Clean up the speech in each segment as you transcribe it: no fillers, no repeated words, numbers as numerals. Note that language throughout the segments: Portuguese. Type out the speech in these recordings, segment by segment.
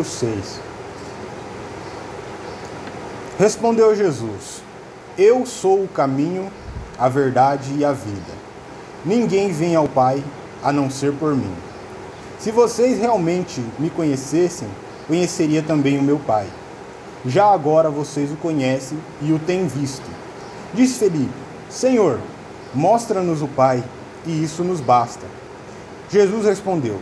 6. Respondeu Jesus: Eu sou o caminho, a verdade e a vida. Ninguém vem ao Pai a não ser por mim. Se vocês realmente me conhecessem, conheceria também o meu Pai. Já agora vocês o conhecem e o têm visto. Disse Felipe: Senhor, mostra-nos o Pai, e isso nos basta. Jesus respondeu: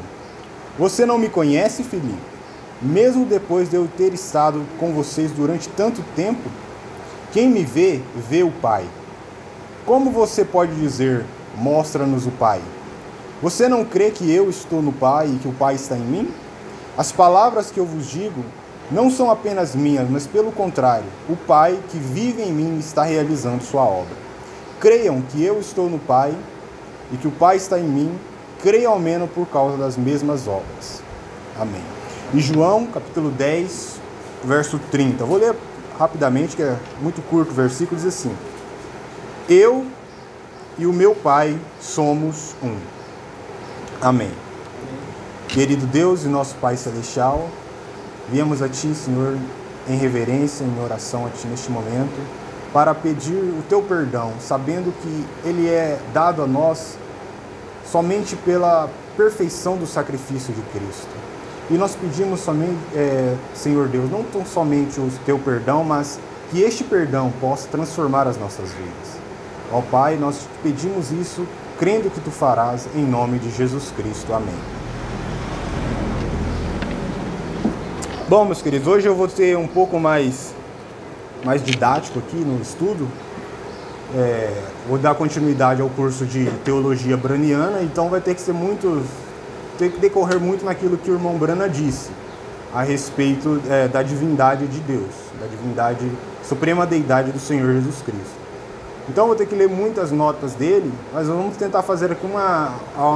Você não me conhece, Felipe? Mesmo depois de eu ter estado com vocês durante tanto tempo? Quem me vê, vê o Pai. Como você pode dizer, mostra-nos o Pai? Você não crê que eu estou no Pai e que o Pai está em mim? As palavras que eu vos digo não são apenas minhas, mas pelo contrário, o Pai que vive em mim está realizando sua obra. Creiam que eu estou no Pai e que o Pai está em mim, creiam ao menos por causa das mesmas obras. Amém. E João, capítulo 10, verso 30. Eu vou ler rapidamente, que é muito curto o versículo, diz assim: Eu e o meu Pai somos um. Amém. Querido Deus e nosso Pai Celestial, viemos a Ti, Senhor, em reverência, em oração a Ti neste momento, para pedir o Teu perdão, sabendo que Ele é dado a nós somente pela perfeição do sacrifício de Cristo. E nós pedimos somente, Senhor Deus, não tão somente o Teu perdão, mas que este perdão possa transformar as nossas vidas. Ó Pai, nós te pedimos isso, crendo que Tu farás, em nome de Jesus Cristo. Amém. Bom, meus queridos, hoje eu vou ser um pouco mais didático aqui no estudo. Vou dar continuidade ao curso de Teologia Braniana, então vai ter que decorrer muito naquilo que o irmão Brana disse a respeito da divindade de Deus, da divindade, suprema deidade do Senhor Jesus Cristo. Então vou ter que ler muitas notas dele, mas vamos tentar fazer aqui uma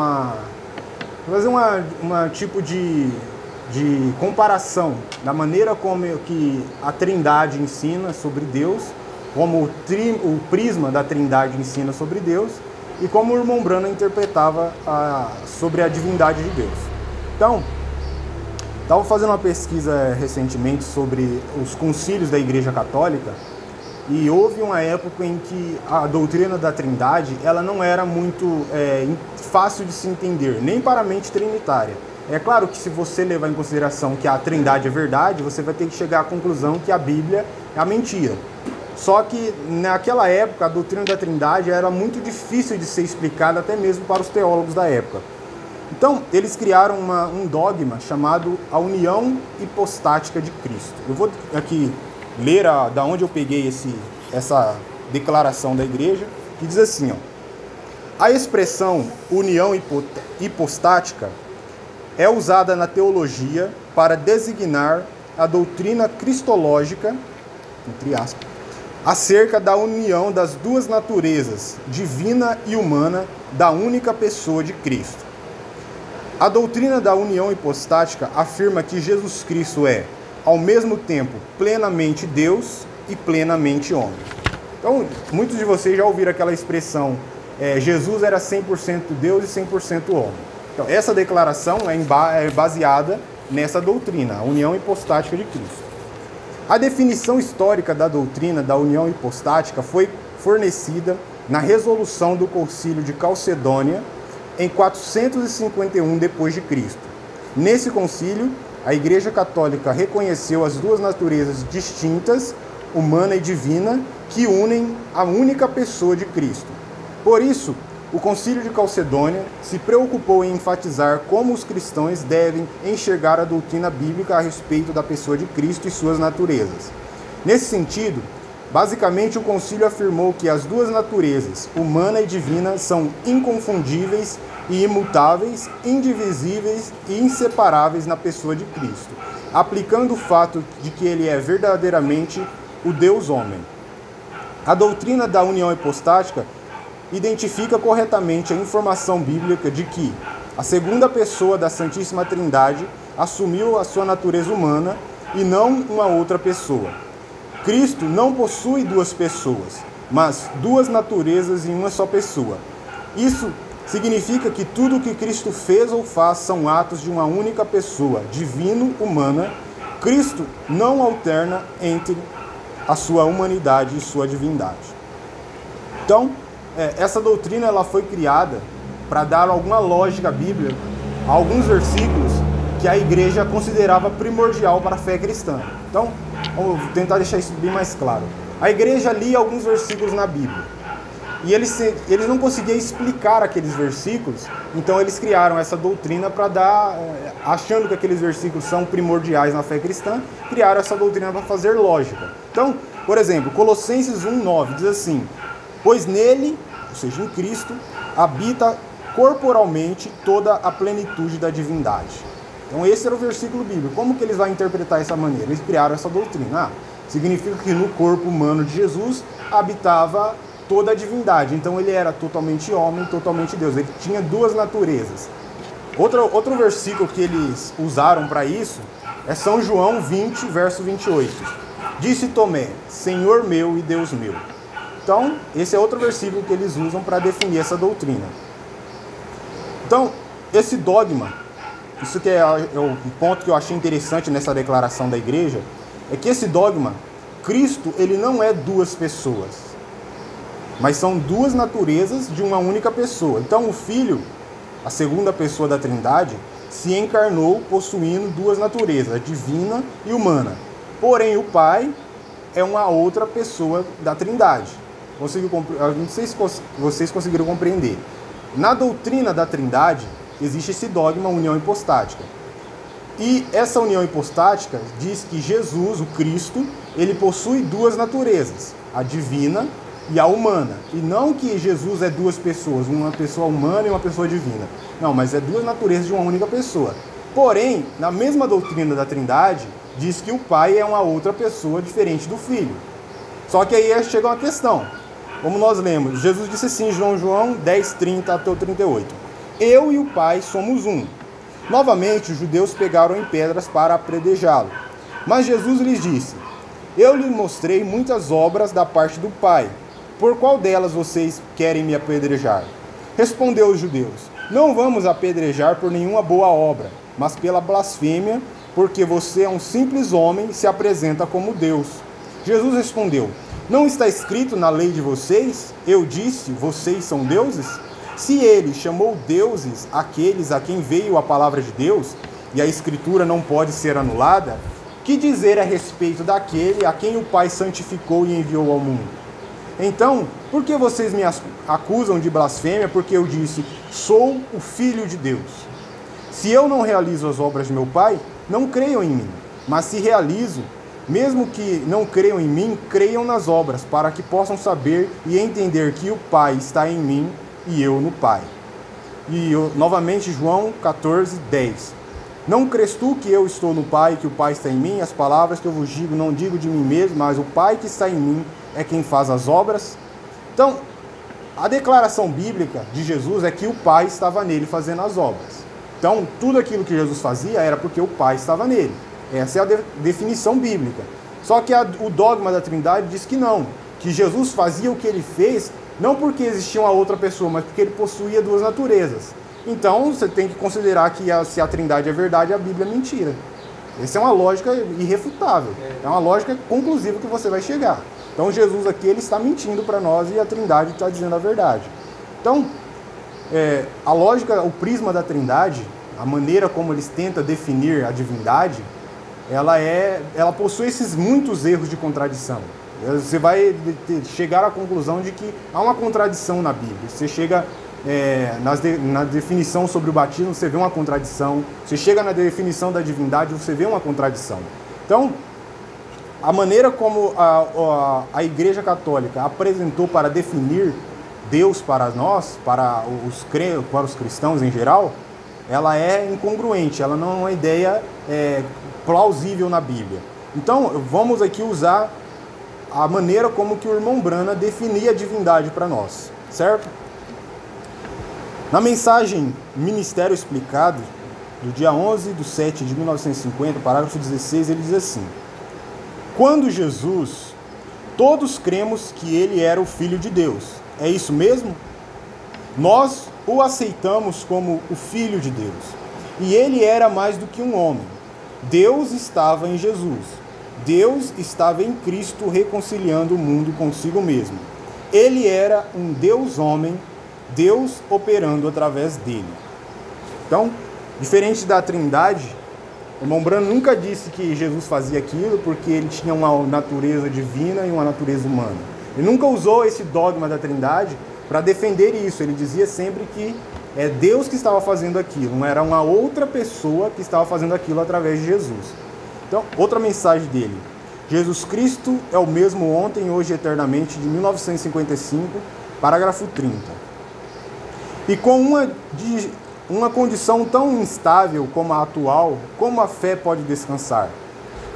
tipo de comparação da maneira como que a Trindade ensina sobre Deus, como o prisma da Trindade ensina sobre Deus, e como o irmão Brana interpretava sobre a divindade de Deus. Então, estava fazendo uma pesquisa recentemente sobre os concílios da Igreja Católica, e houve uma época em que a doutrina da Trindade ela não era muito fácil de se entender, nem para a mente trinitária. É claro que se você levar em consideração que a Trindade é verdade, você vai ter que chegar à conclusão que a Bíblia é a mentira. Só que naquela época a doutrina da Trindade era muito difícil de ser explicada até mesmo para os teólogos da época. Então eles criaram um dogma chamado a união hipostática de Cristo. Eu vou aqui ler da onde eu peguei essa declaração da igreja, que diz assim: a expressão união hipostática é usada na teologia para designar a doutrina cristológica, entre aspas, acerca da união das duas naturezas, divina e humana, da única pessoa de Cristo. A doutrina da união hipostática afirma que Jesus Cristo é, ao mesmo tempo, plenamente Deus e plenamente homem. Então, muitos de vocês já ouviram aquela expressão, Jesus era 100% Deus e 100% homem. Então, essa declaração é baseada nessa doutrina, a união hipostática de Cristo. A definição histórica da doutrina da união hipostática foi fornecida na resolução do Concílio de Calcedônia em 451 d.C. Nesse concílio, a Igreja Católica reconheceu as duas naturezas distintas, humana e divina, que unem a única pessoa de Cristo. Por isso, o Concílio de Calcedônia se preocupou em enfatizar como os cristãos devem enxergar a doutrina bíblica a respeito da pessoa de Cristo e suas naturezas. Nesse sentido, basicamente o concílio afirmou que as duas naturezas, humana e divina, são inconfundíveis e imutáveis, indivisíveis e inseparáveis na pessoa de Cristo, aplicando o fato de que ele é verdadeiramente o Deus homem. A doutrina da união hipostática identifica corretamente a informação bíblica de que a segunda pessoa da Santíssima Trindade assumiu a sua natureza humana e não uma outra pessoa. Cristo não possui duas pessoas, mas duas naturezas em uma só pessoa. Isso significa que tudo o que Cristo fez ou faz são atos de uma única pessoa, divino-humana, Cristo não alterna entre a sua humanidade e sua divindade. Então, essa doutrina ela foi criada para dar alguma lógica à Bíblia, a alguns versículos que a igreja considerava primordial para a fé cristã. Então, vamos tentar deixar isso bem mais claro. A igreja lia alguns versículos na Bíblia e eles não conseguiam explicar aqueles versículos, então eles criaram essa doutrina para dar, achando que aqueles versículos são primordiais na fé cristã, criaram essa doutrina para fazer lógica. Então, por exemplo, Colossenses 1:9 diz assim: pois nele, ou seja, em Cristo, habita corporalmente toda a plenitude da divindade. Então esse era o versículo bíblico. Como que eles vão interpretar essa maneira? Eles criaram essa doutrina. Significa que no corpo humano de Jesus habitava toda a divindade. Então ele era totalmente homem, totalmente Deus. Ele tinha duas naturezas. Outro versículo que eles usaram para isso é São João 20, verso 28. Disse Tomé: Senhor meu e Deus meu. Então, esse é outro versículo que eles usam para definir essa doutrina. Então, esse dogma, isso que é o ponto que eu achei interessante nessa declaração da igreja, é que esse dogma, Cristo, ele não é duas pessoas, mas são duas naturezas de uma única pessoa. Então, o Filho, a segunda pessoa da Trindade, se encarnou possuindo duas naturezas, a divina e humana. Porém, o Pai é uma outra pessoa da Trindade. Não sei se vocês conseguiram compreender. Na doutrina da Trindade, existe esse dogma, união hipostática. E essa união hipostática diz que Jesus, o Cristo, ele possui duas naturezas, a divina e a humana. E não que Jesus é duas pessoas, uma pessoa humana e uma pessoa divina. Não, mas é duas naturezas de uma única pessoa. Porém, na mesma doutrina da Trindade, diz que o Pai é uma outra pessoa diferente do Filho. Só que aí chega uma questão. Como nós lemos, Jesus disse assim, João 10, 30 até o 38. Eu e o Pai somos um. Novamente, os judeus pegaram em pedras para apedrejá-lo. Mas Jesus lhes disse: eu lhe mostrei muitas obras da parte do Pai. Por qual delas vocês querem me apedrejar? Respondeu os judeus: não vamos apedrejar por nenhuma boa obra, mas pela blasfêmia, porque você é um simples homem e se apresenta como Deus. Jesus respondeu: não está escrito na lei de vocês? Eu disse, vocês são deuses? Se ele chamou deuses aqueles a quem veio a palavra de Deus, e a escritura não pode ser anulada, que dizer a respeito daquele a quem o Pai santificou e enviou ao mundo? Então, por que vocês me acusam de blasfêmia? Porque eu disse, sou o Filho de Deus. Se eu não realizo as obras de meu Pai, não creiam em mim. Mas se realizo, mesmo que não creiam em mim, creiam nas obras, para que possam saber e entender que o Pai está em mim e eu no Pai. E novamente João 14, 10. Não crês tu que eu estou no Pai e que o Pai está em mim? As palavras que eu vos digo não digo de mim mesmo, mas o Pai que está em mim é quem faz as obras. Então, a declaração bíblica de Jesus é que o Pai estava nele fazendo as obras. Então, tudo aquilo que Jesus fazia era porque o Pai estava nele. Essa é a definição bíblica. Só que o dogma da Trindade diz que não, que Jesus fazia o que ele fez não porque existia uma outra pessoa, mas porque ele possuía duas naturezas. Então você tem que considerar que se a Trindade é verdade, a Bíblia é mentira. Essa é uma lógica irrefutável, é uma lógica conclusiva que você vai chegar. Então Jesus aqui ele está mentindo para nós e a Trindade está dizendo a verdade. Então a lógica, o prisma da Trindade, a maneira como eles tentam definir a divindade, ela possui esses muitos erros de contradição. Você vai chegar à conclusão de que há uma contradição na Bíblia. Você chega na definição sobre o batismo, você vê uma contradição. Você chega na definição da divindade, você vê uma contradição. Então, a maneira como a Igreja Católica apresentou para definir Deus para nós, para os cristãos em geral, ela é incongruente, ela não é uma ideia plausível na Bíblia. Então, vamos aqui usar a maneira como que o irmão Brana definia a divindade para nós, certo? Na mensagem Ministério Explicado, do dia 11/7/1950, parágrafo 16, ele diz assim: quando Jesus, todos cremos que ele era o Filho de Deus. É isso mesmo? Nós o aceitamos como o Filho de Deus. E ele era mais do que um homem. Deus estava em Jesus. Deus estava em Cristo reconciliando o mundo consigo mesmo. Ele era um Deus-homem, Deus operando através dele. Então, diferente da Trindade, o irmão Brano nunca disse que Jesus fazia aquilo porque ele tinha uma natureza divina e uma natureza humana. Ele nunca usou esse dogma da Trindade para defender isso. Ele dizia sempre que é Deus que estava fazendo aquilo, não era uma outra pessoa que estava fazendo aquilo através de Jesus. Então, outra mensagem dele. Jesus Cristo é o mesmo ontem, hoje e eternamente, de 1955, parágrafo 30. E com uma condição tão instável como a atual, como a fé pode descansar?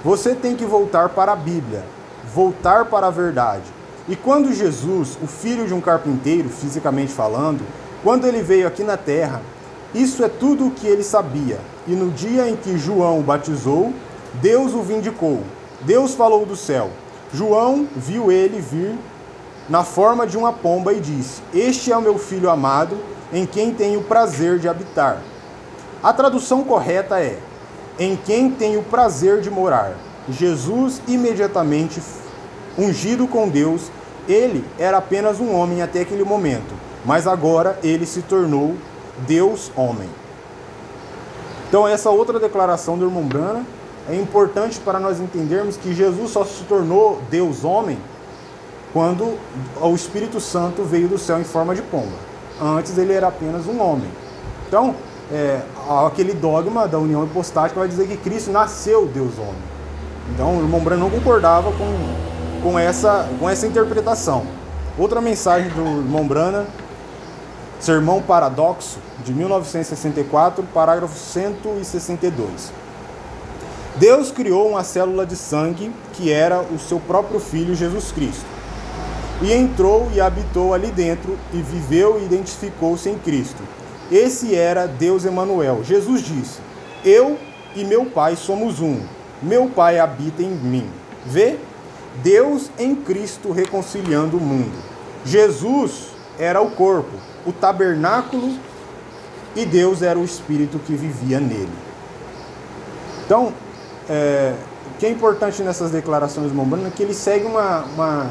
Você tem que voltar para a Bíblia, voltar para a verdade. E quando Jesus, o filho de um carpinteiro, fisicamente falando, quando ele veio aqui na terra, isso é tudo o que ele sabia. E no dia em que João o batizou, Deus o vindicou. Deus falou do céu. João viu ele vir na forma de uma pomba e disse: Este é o meu filho amado, em quem tenho prazer de habitar. A tradução correta é: em quem tenho prazer de morar. Jesus, imediatamente ungido com Deus, ele era apenas um homem até aquele momento, mas agora ele se tornou Deus-homem. Então essa outra declaração do irmão Brana é importante para nós entendermos que Jesus só se tornou Deus-homem quando o Espírito Santo veio do céu em forma de pomba. Antes ele era apenas um homem. Então, aquele dogma da união hipostática vai dizer que Cristo nasceu Deus-homem. Então o irmão Brana não concordava com essa interpretação. Outra mensagem do irmão Brana, Sermão Paradoxo, de 1964, parágrafo 162. Deus criou uma célula de sangue que era o seu próprio Filho Jesus Cristo. E entrou e habitou ali dentro e viveu e identificou-se em Cristo. Esse era Deus Emanuel. Jesus disse: Eu e meu Pai somos um. Meu Pai habita em mim. Vê? Deus em Cristo reconciliando o mundo. Jesus era o corpo, o tabernáculo, e Deus era o Espírito que vivia nele. Então, o que é importante nessas declarações do irmão Brana é que ele segue uma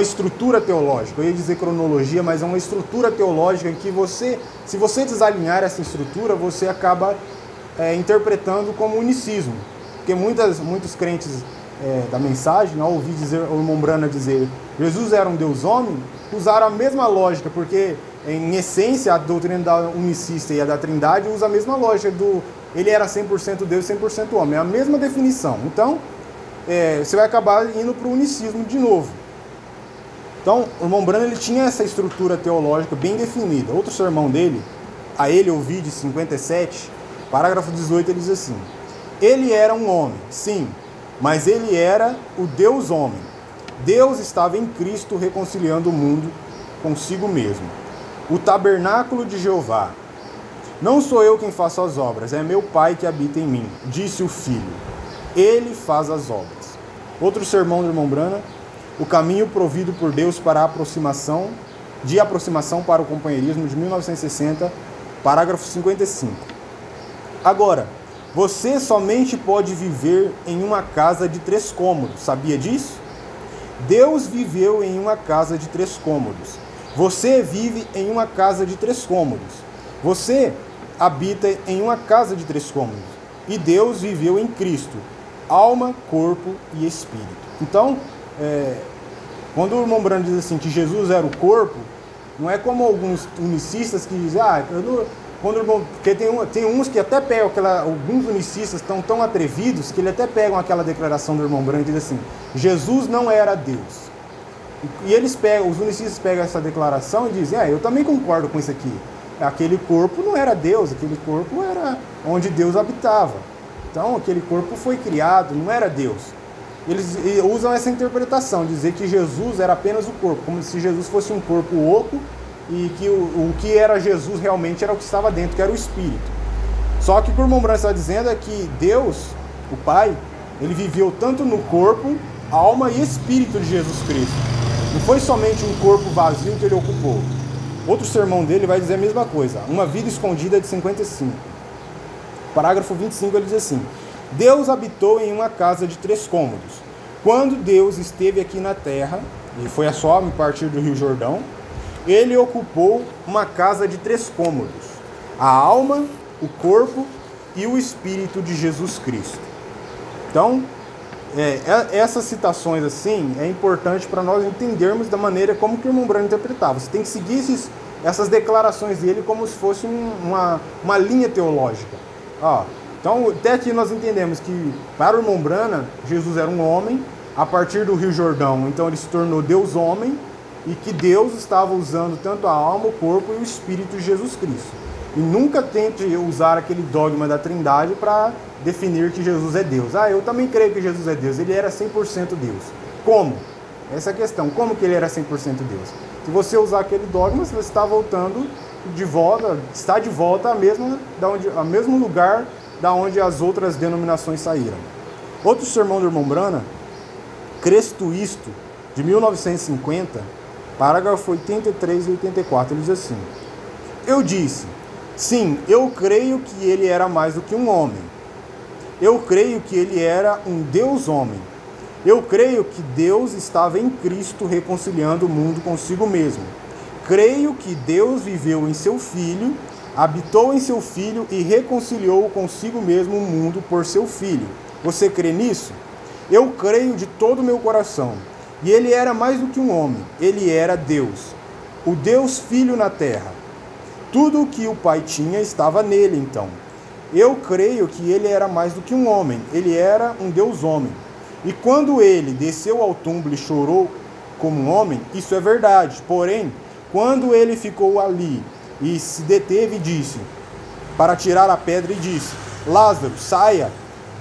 estrutura teológica. Eu ia dizer cronologia, mas é uma estrutura teológica em que se você desalinhar essa estrutura, você acaba interpretando como unicismo. Porque muitos crentes da mensagem, ao ouvir o irmão Brana dizer Jesus era um Deus-homem, usaram a mesma lógica, porque em essência a doutrina da unicista e a da Trindade usa a mesma lógica ele era 100% Deus e 100% homem, é a mesma definição. Então, você vai acabar indo para o unicismo de novo. Então, o irmão Brana ele tinha essa estrutura teológica bem definida. Outro sermão dele, a ele ouvi, de 57, parágrafo 18, ele diz assim: Ele era um homem, sim, mas ele era o Deus-homem. Deus estava em Cristo reconciliando o mundo consigo mesmo. O tabernáculo de Jeová. Não sou eu quem faço as obras, é meu Pai que habita em mim, disse o Filho. Ele faz as obras. Outro sermão do irmão Brana: O caminho provido por Deus para a aproximação para o companheirismo, de 1960, parágrafo 55. Agora, você somente pode viver em uma casa de 3 cômodos, sabia disso? Deus viveu em uma casa de 3 cômodos. Você vive em uma casa de 3 cômodos. Você habita em uma casa de 3 cômodos. E Deus viveu em Cristo, alma, corpo e espírito. Então, quando o irmão Brana diz assim que Jesus era o corpo, não é como alguns unicistas que dizem, porque tem uns que até pegam alguns unicistas estão tão atrevidos que eles até pegam aquela declaração do irmão Brana e dizem assim: Jesus não era Deus. E os unicistas pegam essa declaração e dizem: eu também concordo com isso aqui. Aquele corpo não era Deus, aquele corpo era onde Deus habitava. Então aquele corpo foi criado, não era Deus. Eles usam essa interpretação, dizer que Jesus era apenas o corpo, como se Jesus fosse um corpo oco e que o que era Jesus realmente era o que estava dentro, que era o Espírito. Só que o que o irmão Brana está dizendo é que Deus, o Pai, ele viveu tanto no corpo, alma e espírito de Jesus Cristo. Não foi somente um corpo vazio que ele ocupou. Outro sermão dele vai dizer a mesma coisa, Uma Vida Escondida, de 55. Parágrafo 25, ele diz assim: Deus habitou em uma casa de 3 cômodos. Quando Deus esteve aqui na terra, e foi a só a partir do Rio Jordão, ele ocupou uma casa de 3 cômodos: a alma, o corpo e o espírito de Jesus Cristo. Então, essas citações assim é importante para nós entendermos da maneira como que o irmão Branham interpretava. Você tem que seguir essas declarações dele como se fosse uma linha teológica. Então, até aqui nós entendemos que para o irmão Branham, Jesus era um homem, a partir do Rio Jordão, então ele se tornou Deus homem, e que Deus estava usando tanto a alma, o corpo e o espírito de Jesus Cristo. E nunca tente usar aquele dogma da Trindade para definir que Jesus é Deus. Eu também creio que Jesus é Deus. Ele era 100% Deus. Como? Essa é a questão. Como que ele era 100% Deus? Se você usar aquele dogma, você está voltando de volta, está de volta ao mesmo lugar da onde as outras denominações saíram. Outro sermão do irmão Branham, Cristo Isto, de 1950, parágrafo 83 e 84, ele diz assim: Eu disse, sim, eu creio que ele era mais do que um homem. Eu creio que ele era um Deus-homem. Eu creio que Deus estava em Cristo reconciliando o mundo consigo mesmo. Creio que Deus viveu em seu Filho, habitou em seu Filho e reconciliou consigo mesmo o mundo por seu Filho. Você crê nisso? Eu creio de todo o meu coração. E ele era mais do que um homem. Ele era Deus, o Deus Filho na terra. Tudo o que o Pai tinha estava nele, então. Eu creio que ele era mais do que um homem, ele era um Deus-homem. E quando ele desceu ao túmulo e chorou como um homem, isso é verdade. Porém, quando ele ficou ali e se deteve e disse, para tirar a pedra, e disse, Lázaro, saia.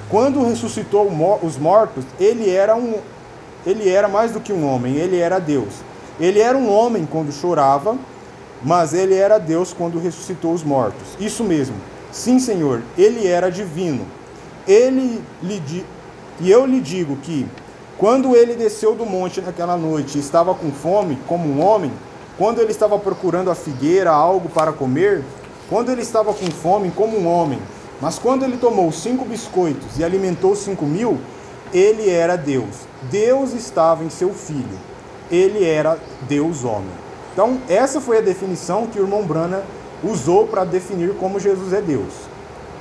Quando ressuscitou os mortos, ele era mais do que um homem, ele era Deus. Ele era um homem quando chorava, mas ele era Deus quando ressuscitou os mortos. Isso mesmo. Sim, Senhor, ele era divino. E eu lhe digo que, quando ele desceu do monte naquela noite e estava com fome, como um homem, quando ele estava procurando a figueira, algo para comer, quando ele estava com fome, como um homem, mas quando ele tomou 5 biscoitos e alimentou 5.000, ele era Deus. Deus estava em seu Filho. Ele era Deus-homem. Então, essa foi a definição que o irmão Branham usou para definir como Jesus é Deus.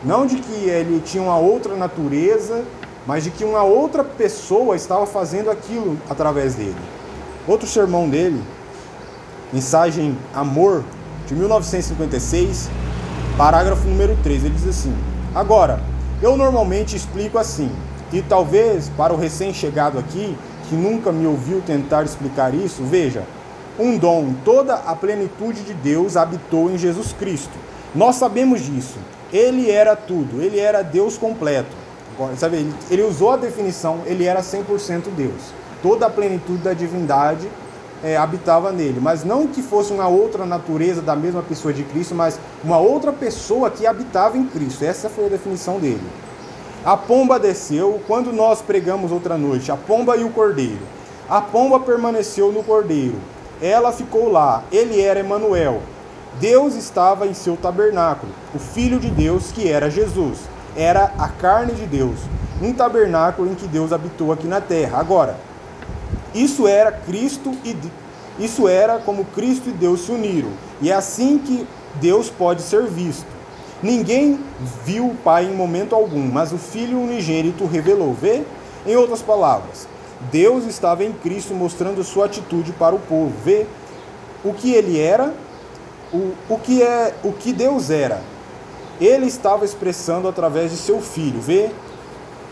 Não de que ele tinha uma outra natureza, mas de que uma outra pessoa estava fazendo aquilo através dele. Outro sermão dele, Mensagem Amor, de 1956, parágrafo número 3, ele diz assim: Agora, eu normalmente explico assim, e talvez para o recém-chegado aqui, que nunca me ouviu tentar explicar isso, veja, um dom, toda a plenitude de Deus habitou em Jesus Cristo. Nós sabemos disso. Ele era tudo, ele era Deus completo. Agora, sabe, ele usou a definição, ele era 100% Deus. Toda a plenitude da divindade habitava nele, mas não que fosse uma outra natureza da mesma pessoa de Cristo, mas uma outra pessoa que habitava em Cristo. Essa foi a definição dele. A pomba desceu quando nós pregamos outra noite, a pomba e o cordeiro. A pomba permaneceu no cordeiro. Ela ficou lá, ele era Emanuel. Deus estava em seu tabernáculo, o Filho de Deus, que era Jesus. Era a carne de Deus, um tabernáculo em que Deus habitou aqui na terra. Agora, isso era como Cristo e Deus se uniram. E é assim que Deus pode ser visto. Ninguém viu o Pai em momento algum, mas o Filho unigênito revelou. Vê? Em outras palavras, Deus estava em Cristo mostrando sua atitude para o povo. Vê o que ele era, o que Deus era. Ele estava expressando através de seu Filho. Vê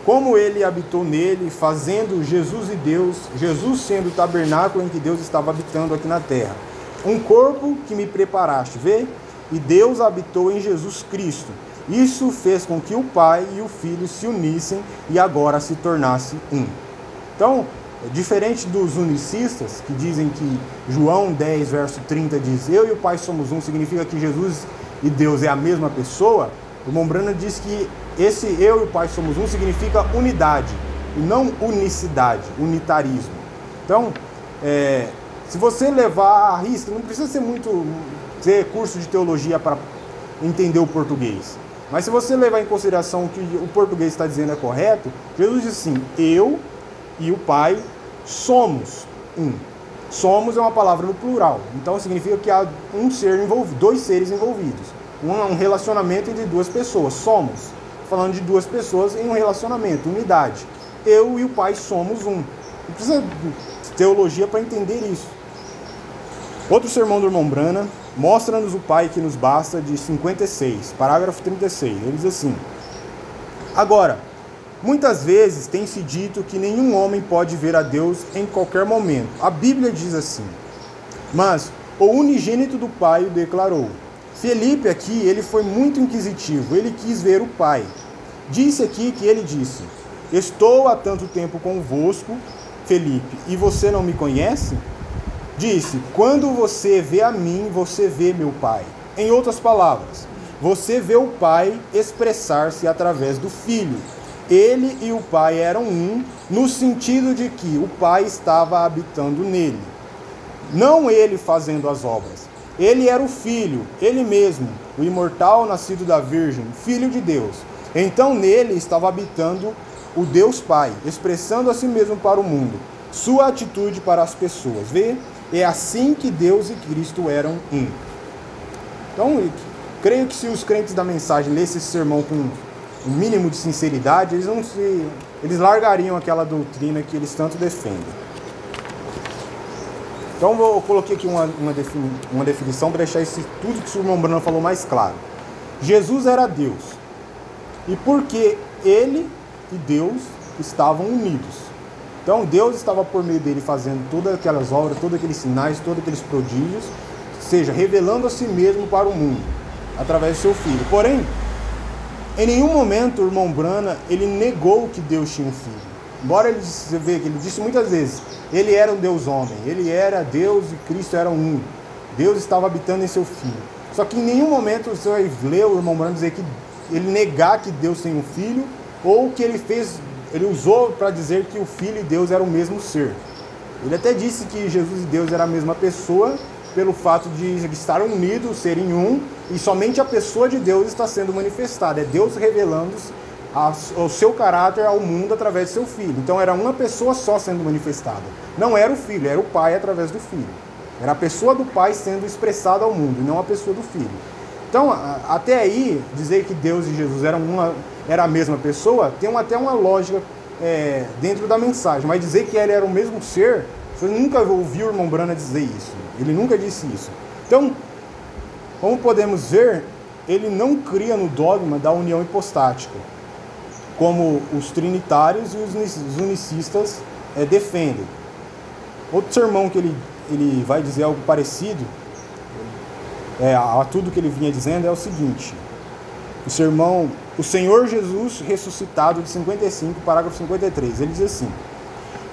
como ele habitou nele, fazendo Jesus e Deus, Jesus sendo o tabernáculo em que Deus estava habitando aqui na terra. Um corpo que me preparaste. Vê? E Deus habitou em Jesus Cristo. Isso fez com que o Pai e o Filho se unissem e agora se tornassem um. Então, diferente dos unicistas, que dizem que João 10, verso 30 diz, eu e o Pai somos um, significa que Jesus e Deus é a mesma pessoa, o irmão Branham diz que esse eu e o Pai somos um significa unidade, e não unicidade, unitarismo. Então, se você levar a risca, não precisa ser curso de teologia para entender o português. Mas se você levar em consideração o que o português está dizendo é correto, Jesus diz assim: eu e o Pai somos um. Somos é uma palavra no plural, então significa que há um ser envolvido, dois seres envolvidos, um relacionamento entre duas pessoas. Somos, falando de duas pessoas em um relacionamento, unidade. Eu e o Pai somos um. Não precisa de teologia para entender isso. Outro sermão do irmão Brana, mostra-nos o Pai que nos basta, de 56, parágrafo 36. Ele diz assim: agora, muitas vezes tem-se dito que nenhum homem pode ver a Deus em qualquer momento. A Bíblia diz assim: mas o unigênito do Pai o declarou. Felipe aqui, ele foi muito inquisitivo, ele quis ver o Pai. Disse aqui que ele disse: estou há tanto tempo convosco, Felipe, e você não me conhece? Disse: quando você vê a mim, você vê meu Pai. Em outras palavras, você vê o Pai expressar-se através do Filho. Ele e o Pai eram um, no sentido de que o Pai estava habitando nele. Não ele fazendo as obras. Ele era o Filho, ele mesmo, o imortal nascido da Virgem, Filho de Deus. Então nele estava habitando o Deus Pai, expressando a si mesmo para o mundo, sua atitude para as pessoas. Vê? É assim que Deus e Cristo eram um. Então, creio que se os crentes da mensagem lessem esse sermão com um mínimo de sinceridade, eles largariam aquela doutrina que eles tanto defendem. Então eu coloquei aqui uma definição para deixar tudo que o irmão Bruno falou mais claro. Jesus era Deus. E porque ele e Deus estavam unidos. Então Deus estava por meio dele fazendo todas aquelas obras, todos aqueles sinais, todos aqueles prodígios, seja, revelando a si mesmo para o mundo, através do seu Filho. Porém, em nenhum momento o irmão Brana, ele negou que Deus tinha um filho. Embora você veja que ele disse muitas vezes, ele era um Deus homem, ele era Deus e Cristo eram um. Deus estava habitando em seu Filho. Só que em nenhum momento você vai ler o irmão Brana dizer que ele negar que Deus tem um filho, ou que ele usou para dizer que o Filho e Deus eram o mesmo ser. Ele até disse que Jesus e Deus eram a mesma pessoa, pelo fato de estar unidos, serem um, e somente a pessoa de Deus está sendo manifestada. É Deus revelando o seu caráter ao mundo através do seu Filho. Então era uma pessoa só sendo manifestada. Não era o Filho, era o Pai através do Filho. Era a pessoa do Pai sendo expressada ao mundo, e não a pessoa do Filho. Então, até aí, dizer que Deus e Jesus era a mesma pessoa, tem até uma lógica dentro da mensagem. Mas dizer que ele era o mesmo ser, você nunca ouviu o irmão Brana dizer isso. Ele nunca disse isso. Então, como podemos ver, ele não cria no dogma da união hipostática, como os trinitários e os unicistas defendem. Outro sermão que ele vai dizer algo parecido a tudo que ele vinha dizendo é o seguinte: o sermão O Senhor Jesus ressuscitado, de 55, parágrafo 53, ele diz assim: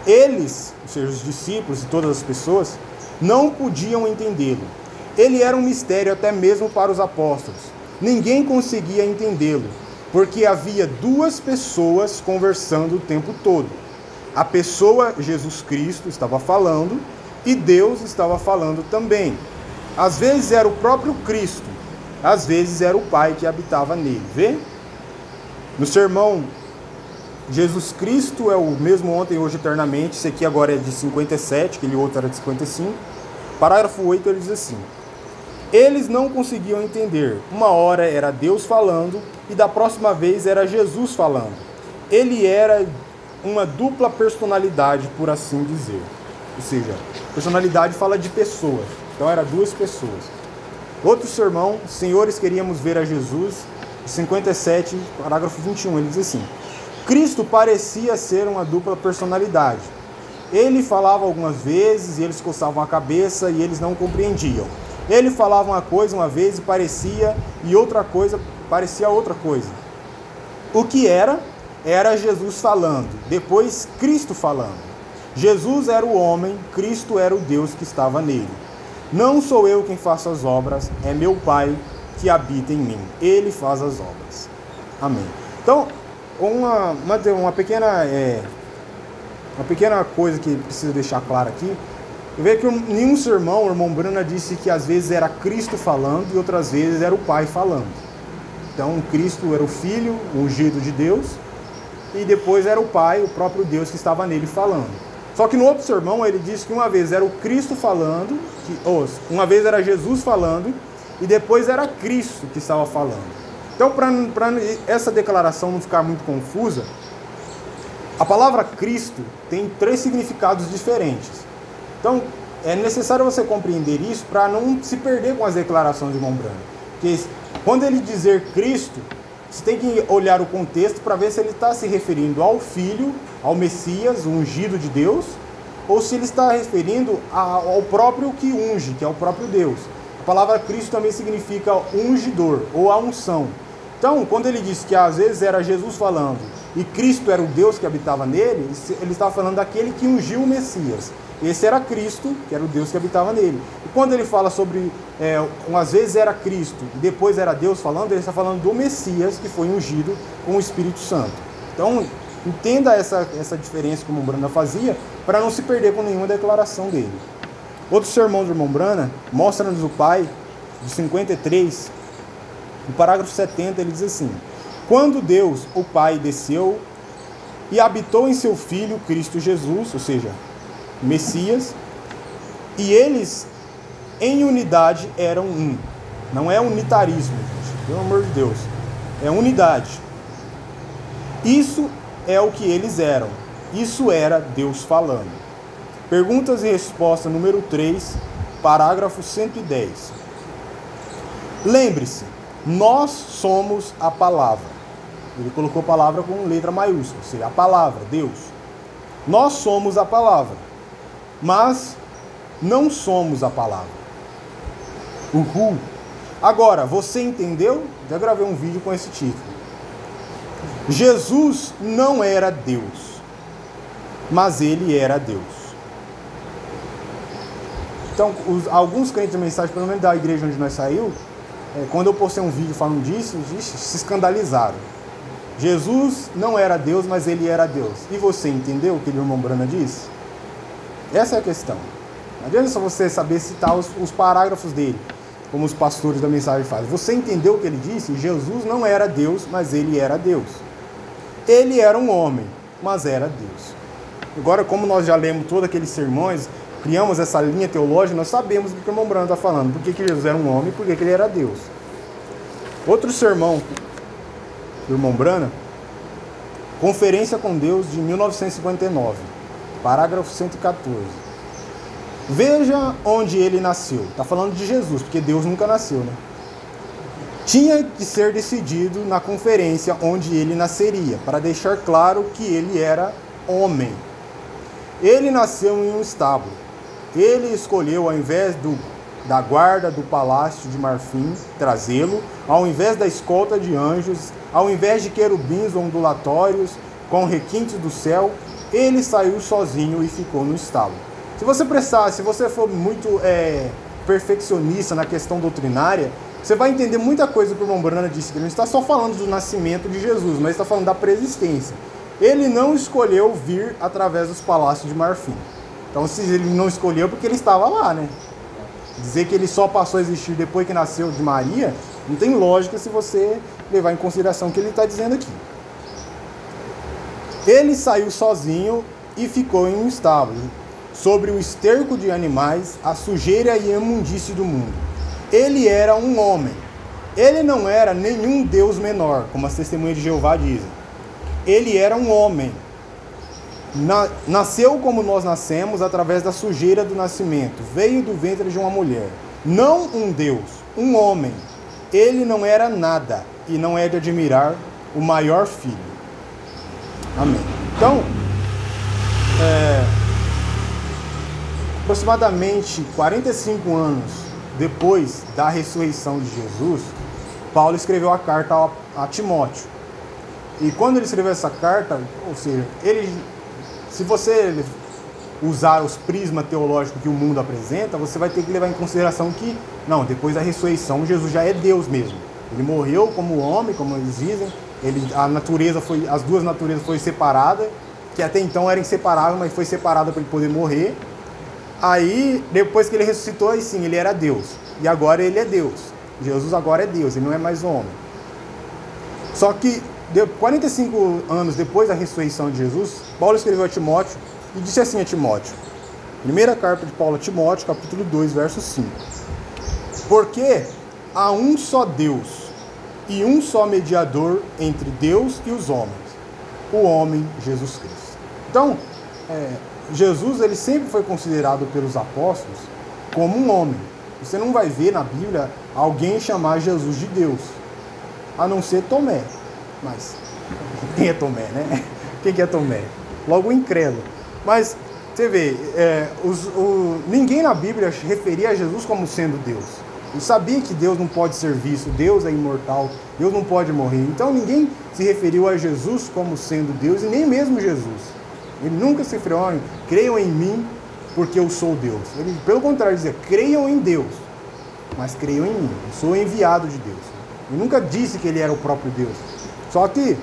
eles, ou seja, os discípulos e todas as pessoas, não podiam entendê-lo. Ele era um mistério até mesmo para os apóstolos. Ninguém conseguia entendê-lo, porque havia duas pessoas conversando o tempo todo. A pessoa Jesus Cristo estava falando e Deus estava falando também. Às vezes era o próprio Cristo, às vezes era o Pai que habitava nele. Vê? No sermão, Jesus Cristo é o mesmo ontem, hoje, eternamente. Esse aqui agora é de 57, aquele outro era de 55. Parágrafo 8, ele diz assim: eles não conseguiam entender. Uma hora era Deus falando e da próxima vez era Jesus falando. Ele era uma dupla personalidade, por assim dizer. Ou seja, personalidade fala de pessoas. Então eram duas pessoas. Outro sermão, senhores, queríamos ver a Jesus, 57, parágrafo 21, ele diz assim: Cristo parecia ser uma dupla personalidade. Ele falava algumas vezes e eles coçavam a cabeça e eles não compreendiam. Ele falava uma coisa uma vez e parecia, e outra coisa parecia outra coisa. O que era? Era Jesus falando, depois Cristo falando. Jesus era o homem, Cristo era o Deus que estava nele. Não sou eu quem faço as obras, é meu Pai que habita em mim. Ele faz as obras. Amém. Então, uma pequena coisa que preciso deixar clara aqui. Eu vejo que em nenhum sermão o irmão Brana disse que às vezes era Cristo falando e outras vezes era o Pai falando. Então, Cristo era o Filho, o ungido de Deus, e depois era o Pai, o próprio Deus que estava nele falando. Só que no outro sermão ele disse que uma vez era o Cristo falando, uma vez era Jesus falando, e depois era Cristo que estava falando. Então, para essa declaração não ficar muito confusa, a palavra Cristo tem 3 significados diferentes. Então, é necessário você compreender isso para não se perder com as declarações de irmão Brana. Porque quando ele dizer Cristo, você tem que olhar o contexto para ver se ele está se referindo ao Filho, ao Messias, o ungido de Deus, ou se ele está referindo ao próprio que unge, que é o próprio Deus. A palavra Cristo também significa ungidor, ou a unção. Então, quando ele disse que às vezes era Jesus falando e Cristo era o Deus que habitava nele, ele estava falando daquele que ungiu o Messias. Esse era Cristo, que era o Deus que habitava nele. E quando ele fala sobre, às vezes era Cristo e depois era Deus falando, ele está falando do Messias que foi ungido com o Espírito Santo. Então, entenda essa diferença que o irmão Brana fazia, para não se perder com nenhuma declaração dele. Outro sermão do irmão Brana, Mostra-nos o Pai, de 53, no parágrafo 70, ele diz assim: quando Deus, o Pai, desceu e habitou em seu Filho, Cristo Jesus, ou seja, Messias, e eles em unidade eram um. Não é unitarismo, gente, pelo amor de Deus, é unidade. Isso é o que eles eram. Isso era Deus falando. Perguntas e resposta número 3, parágrafo 110. Lembre-se, nós somos a palavra. Ele colocou palavra com letra maiúscula, ou seja, a palavra, Deus. Nós somos a palavra, mas não somos a palavra. Uhul. Agora, você entendeu? Já gravei um vídeo com esse título. Jesus não era Deus, mas ele era Deus. Então, alguns crentes da mensagem, pelo menos da igreja onde nós saímos, quando eu postei um vídeo falando disso, se escandalizaram. Jesus não era Deus, mas ele era Deus. E você entendeu o que o irmão Brana disse? Essa é a questão. Não adianta só você saber citar os parágrafos dele, como os pastores da mensagem fazem. Você entendeu o que ele disse? Jesus não era Deus, mas ele era Deus. Ele era um homem, mas era Deus. Agora, como nós já lemos todos aqueles sermões, criamos essa linha teológica, nós sabemos o que o irmão Brana está falando. Por que Jesus era um homem e por que ele era Deus. Outro sermão do irmão Brana, Conferência com Deus, de 1959, parágrafo 114. Veja onde ele nasceu. Está falando de Jesus, porque Deus nunca nasceu, né? Tinha de ser decidido na conferência onde ele nasceria, para deixar claro que ele era homem. Ele nasceu em um estábulo. Ele escolheu, ao invés da guarda do palácio de marfim, trazê-lo, ao invés da escolta de anjos, ao invés de querubins ondulatórios com requintes do céu, ele saiu sozinho e ficou no estábulo. Se você for muito perfeccionista na questão doutrinária, você vai entender muita coisa que o irmão Brana disse, que ele não está só falando do nascimento de Jesus, mas está falando da preexistência. Ele não escolheu vir através dos palácios de marfim. Então, se ele não escolheu, porque ele estava lá, né? Dizer que ele só passou a existir depois que nasceu de Maria, não tem lógica se você levar em consideração o que ele está dizendo aqui. Ele saiu sozinho e ficou em um estábulo, sobre o esterco de animais, a sujeira e a imundície do mundo. Ele era um homem. Ele não era nenhum Deus menor, como as testemunhas de Jeová dizem. Ele era um homem. Nasceu como nós nascemos, através da sujeira do nascimento. Veio do ventre de uma mulher. Não um Deus, um homem. Ele não era nada, e não é de admirar o maior filho. Amém. Então, aproximadamente 45 anos depois da ressurreição de Jesus, Paulo escreveu a carta a Timóteo. E quando ele escreveu essa carta, ou seja, se você usar os prismas teológicos que o mundo apresenta, você vai ter que levar em consideração que, não, depois da ressurreição, Jesus já é Deus mesmo. Ele morreu como homem, como eles dizem, as duas naturezas foram separadas, que até então eram inseparáveis, mas foi separada para ele poder morrer. Aí, depois que ele ressuscitou, aí sim, ele era Deus. E agora ele é Deus. Jesus agora é Deus, ele não é mais homem. Só que 45 anos depois da ressurreição de Jesus, Paulo escreveu a Timóteo e disse assim a Timóteo, primeira carta de Paulo a Timóteo, capítulo 2, verso 5. Porque há um só Deus e um só mediador entre Deus e os homens, o homem Jesus Cristo. Então, Jesus ele sempre foi considerado pelos apóstolos como um homem. Você não vai ver na Bíblia alguém chamar Jesus de Deus, a não ser Tomé. Mas quem é Tomé, né? Quem que é Tomé? Logo o incrédulo. Mas você vê, ninguém na Bíblia referia a Jesus como sendo Deus. Ele sabia que Deus não pode ser visto, Deus é imortal, Deus não pode morrer. Então ninguém se referiu a Jesus como sendo Deus, e nem mesmo Jesus. Ele nunca se referiu, olha, creiam em mim porque eu sou Deus. Ele, pelo contrário, dizia, creiam em Deus, mas creiam em mim, eu sou enviado de Deus. Ele nunca disse que ele era o próprio Deus. Só que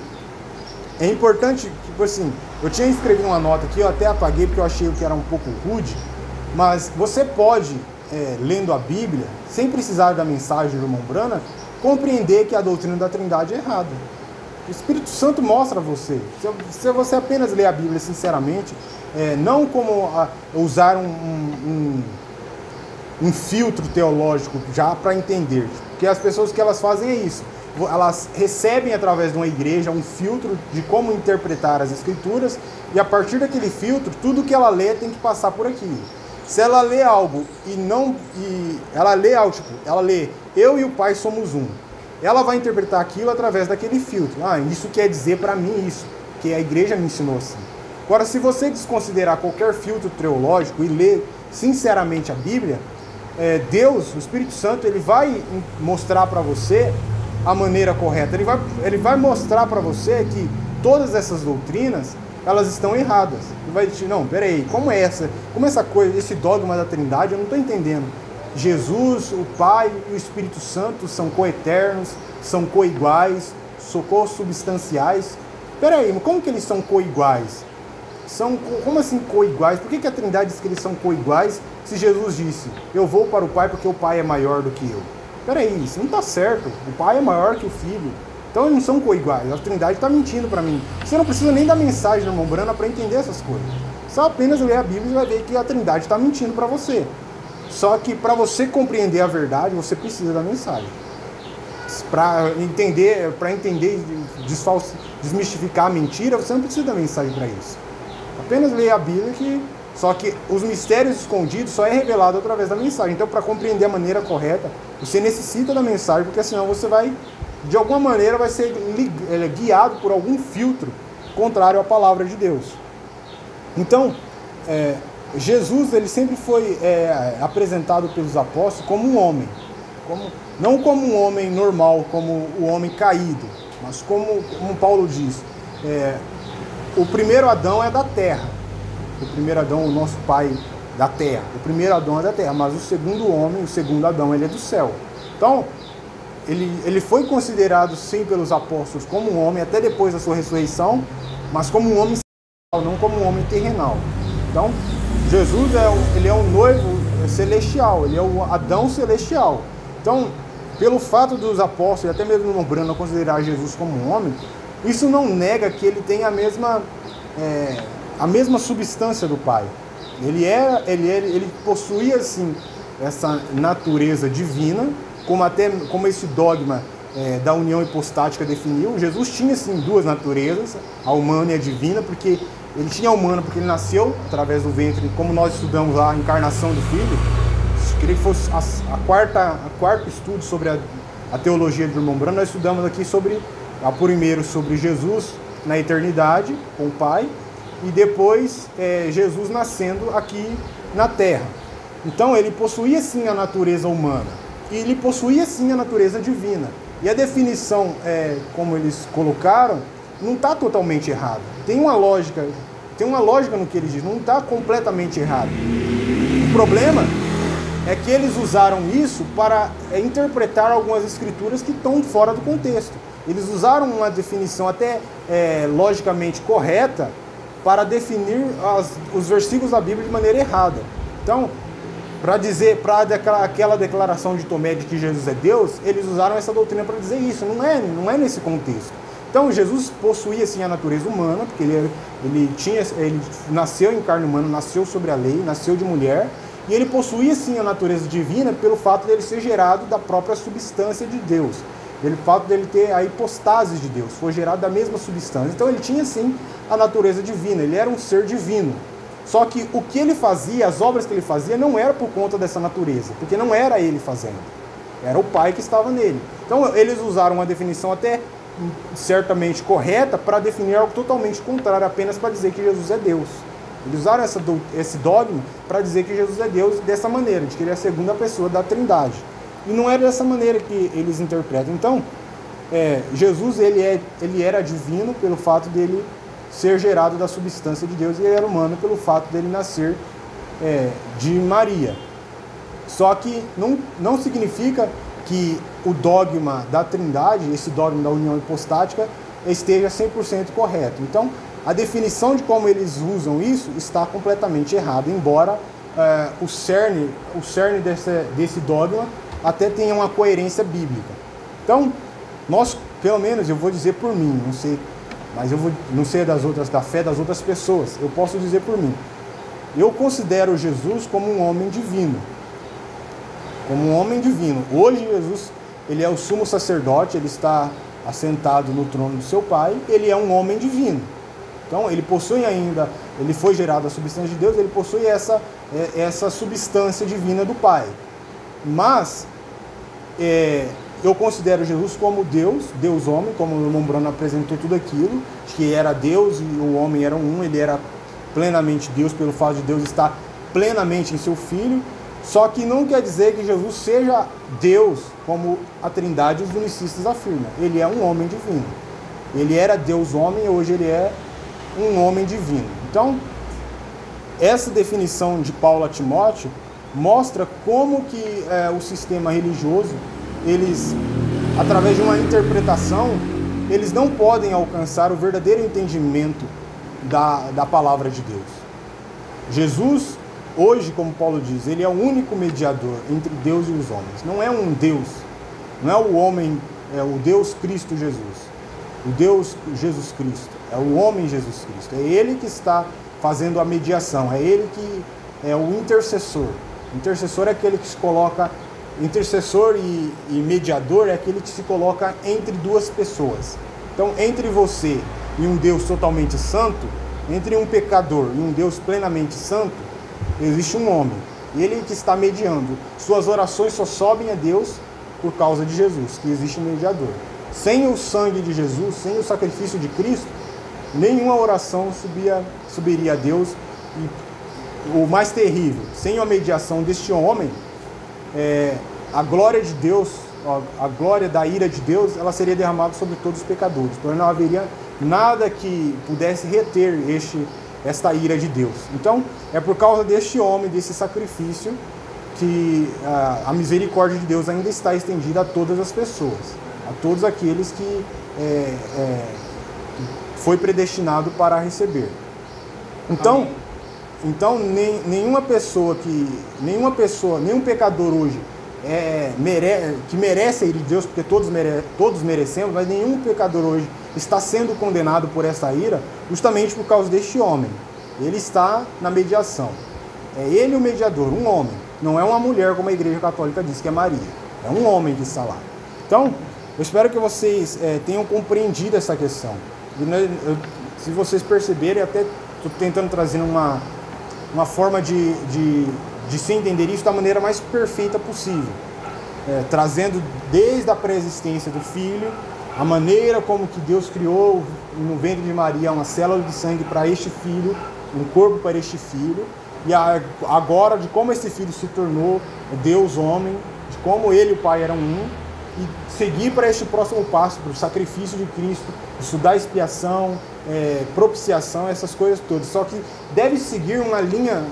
é importante, tipo assim, eu tinha escrevido uma nota aqui, eu até apaguei porque eu achei que era um pouco rude, mas você pode, lendo a Bíblia, sem precisar da mensagem do irmão Brana, compreender que a doutrina da Trindade é errada. O Espírito Santo mostra a você. Se você apenas ler a Bíblia sinceramente, não como usar um filtro teológico já para entender, porque as pessoas que elas fazem é isso. Elas recebem através de uma igreja um filtro de como interpretar as escrituras, e a partir daquele filtro, tudo que ela lê tem que passar por aquilo. Se ela lê algo ela lê eu e o Pai somos um, ela vai interpretar aquilo através daquele filtro. Isso quer dizer para mim isso, que a igreja me ensinou assim. Agora, se você desconsiderar qualquer filtro teológico e ler sinceramente a Bíblia, Deus, o Espírito Santo, ele vai mostrar para você a maneira correta. Ele vai mostrar para você que todas essas doutrinas, elas estão erradas. Ele vai dizer, não, peraí, como essa coisa, esse dogma da Trindade, eu não estou entendendo. Jesus, o Pai e o Espírito Santo são coeternos, são coiguais, são co-substanciais. Peraí, mas como que eles são coiguais? Como assim coiguais? Por que a Trindade diz que eles são coiguais se Jesus disse, eu vou para o Pai porque o Pai é maior do que eu? Peraí, isso não está certo. O Pai é maior que o Filho. Então eles não são coiguais. A Trindade está mentindo para mim. Você não precisa nem da mensagem do irmão Brana para entender essas coisas. Só apenas ler a Bíblia e vai ver que a Trindade está mentindo para você. Só que para você compreender a verdade, você precisa da mensagem. Para entender e desmistificar a mentira, você não precisa da mensagem para isso. Apenas ler a Bíblia só que os mistérios escondidos só é revelado através da mensagem. Então, para compreender a maneira correta, você necessita da mensagem, porque senão você vai, de alguma maneira, vai ser guiado por algum filtro contrário à palavra de Deus. Então, Jesus ele sempre foi apresentado pelos apóstolos como um homem, não como um homem normal, como o homem caído, mas como Paulo diz, o primeiro Adão é da terra. O primeiro Adão, o nosso pai da terra. O primeiro Adão é da terra, mas o segundo homem, o segundo Adão, ele é do céu. Então, ele foi considerado, sim, pelos apóstolos como um homem, até depois da sua ressurreição, mas como um homem celestial, não como um homem terrenal. Então, Jesus ele é um noivo celestial, ele é o Adão celestial. Então, pelo fato dos apóstolos, e até mesmo o irmão Brana considerar Jesus como um homem, isso não nega que ele tem a mesma substância do Pai. Ele possuía, assim, essa natureza divina, como esse dogma da união hipostática definiu. Jesus tinha, sim, duas naturezas, a humana e a divina, porque ele tinha a humana porque ele nasceu através do ventre, como nós estudamos lá, a encarnação do Filho. Queria que fosse a quarto estudo sobre a teologia do irmão Brana. Nós estudamos aqui primeiro sobre Jesus na eternidade com o Pai, e depois Jesus nascendo aqui na Terra. Então ele possuía sim a natureza humana, e ele possuía sim a natureza divina. E a definição, como eles colocaram, não está totalmente errada. Tem uma lógica no que eles dizem, não está completamente errado. O problema é que eles usaram isso para interpretar algumas escrituras que estão fora do contexto. Eles usaram uma definição até logicamente correta para definir os versículos da Bíblia de maneira errada. Então, para aquela declaração de Tomé de que Jesus é Deus, eles usaram essa doutrina para dizer isso. Não é nesse contexto. Então Jesus possuía sim a natureza humana, porque ele nasceu em carne humana, nasceu sobre a lei, nasceu de mulher, e ele possuía sim a natureza divina pelo fato dele ser gerado da própria substância de Deus, pelo fato dele ter a hipostase de Deus, foi gerado da mesma substância. Então ele tinha sim a natureza divina, ele era um ser divino. Só que o que ele fazia, as obras que ele fazia, não era por conta dessa natureza, porque não era ele fazendo, era o Pai que estava nele. Então eles usaram uma definição até certamente correta para definir algo totalmente contrário, apenas para dizer que Jesus é Deus. Eles usaram esse dogma para dizer que Jesus é Deus dessa maneira, de que ele é a segunda pessoa da Trindade. E não é dessa maneira que eles interpretam. Então, Jesus ele era divino pelo fato dele ser gerado da substância de Deus, e ele era humano pelo fato dele nascer de Maria. Só que não significa que o dogma da Trindade, esse dogma da união hipostática, esteja 100% correto. Então, a definição de como eles usam isso está completamente errada, embora o cerne desse dogma até tenha uma coerência bíblica. Então, nós, pelo menos, eu vou dizer por mim, não sei, mas não sei da fé das outras pessoas, eu posso dizer por mim. Eu considero Jesus como um homem divino. Como um homem divino. Hoje Jesus, ele é o sumo sacerdote, ele está assentado no trono do seu Pai, ele é um homem divino. Então ele possui ainda, ele foi gerado da substância de Deus, ele possui essa substância divina do Pai. Mas eu considero Jesus como Deus homem, como o irmão Bruno apresentou tudo aquilo, que era Deus e o homem era um, ele era plenamente Deus pelo fato de Deus estar plenamente em seu Filho. Só que não quer dizer que Jesus seja Deus, como a Trindade e os unicistas afirmam. Ele é um homem divino. Ele era Deus homem, hoje ele é um homem divino. Então, essa definição de Paulo a Timóteo mostra como que o sistema religioso, eles, através de uma interpretação, eles não podem alcançar o verdadeiro entendimento da palavra de Deus. Jesus, hoje, como Paulo diz, ele é o único mediador entre Deus e os homens. Não é um Deus, não é o homem, é o Deus Cristo Jesus. O Deus Jesus Cristo, é o homem Jesus Cristo. É ele que está fazendo a mediação, é ele que é o intercessor. O intercessor é aquele que se coloca, intercessor e mediador é aquele que se coloca entre duas pessoas. Então, entre você e um Deus totalmente santo, entre um pecador e um Deus plenamente santo, existe um homem, ele que está mediando. Suas orações só sobem a Deus por causa de Jesus, que existe um mediador. Sem o sangue de Jesus, sem o sacrifício de Cristo, nenhuma oração subiria a Deus. E o mais terrível, sem a mediação deste homem, a glória de Deus, a glória da ira de Deus, ela seria derramada sobre todos os pecadores. Porém, não haveria nada que pudesse reter esta ira de Deus. Então, é por causa deste homem, desse sacrifício, que a misericórdia de Deus ainda está estendida a todas as pessoas, a todos aqueles que foi predestinado para receber. Então nenhum pecador hoje que merece a ira de Deus, porque todos merecemos, mas nenhum pecador hoje está sendo condenado por essa ira, justamente por causa deste homem. Ele está na mediação. É ele o mediador, um homem. Não é uma mulher, como a Igreja Católica diz que é Maria. É um homem que está lá. Então, eu espero que vocês tenham compreendido essa questão. Se vocês perceberem, até estou tentando trazer uma forma de se entender isso da maneira mais perfeita possível. Trazendo desde a pré-existência do Filho, a maneira como que Deus criou no ventre de Maria uma célula de sangue para este Filho, um corpo para este Filho, e agora de como esse Filho se tornou Deus homem, de como ele e o Pai eram um, e seguir para este próximo passo, para o sacrifício de Cristo, estudar expiação, propiciação, essas coisas todas. Só que deve seguir uma linha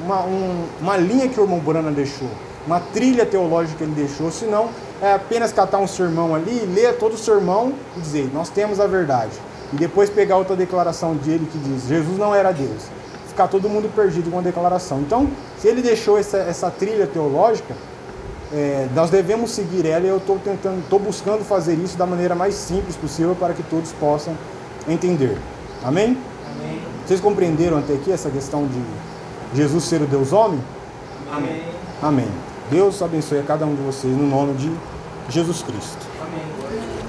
que o irmão Brana deixou, uma trilha teológica que ele deixou, senão é apenas catar um sermão ali, ler todo o sermão e dizer, nós temos a verdade. E depois pegar outra declaração dele que diz, Jesus não era Deus. Ficar todo mundo perdido com a declaração. Então, se ele deixou essa trilha teológica, nós devemos seguir ela, e eu estou buscando fazer isso da maneira mais simples possível para que todos possam entender. Amém? Amém. Vocês compreenderam até aqui essa questão de Jesus ser o Deus homem? Amém. Amém. Deus abençoe a cada um de vocês no nome de Jesus Cristo. Amém.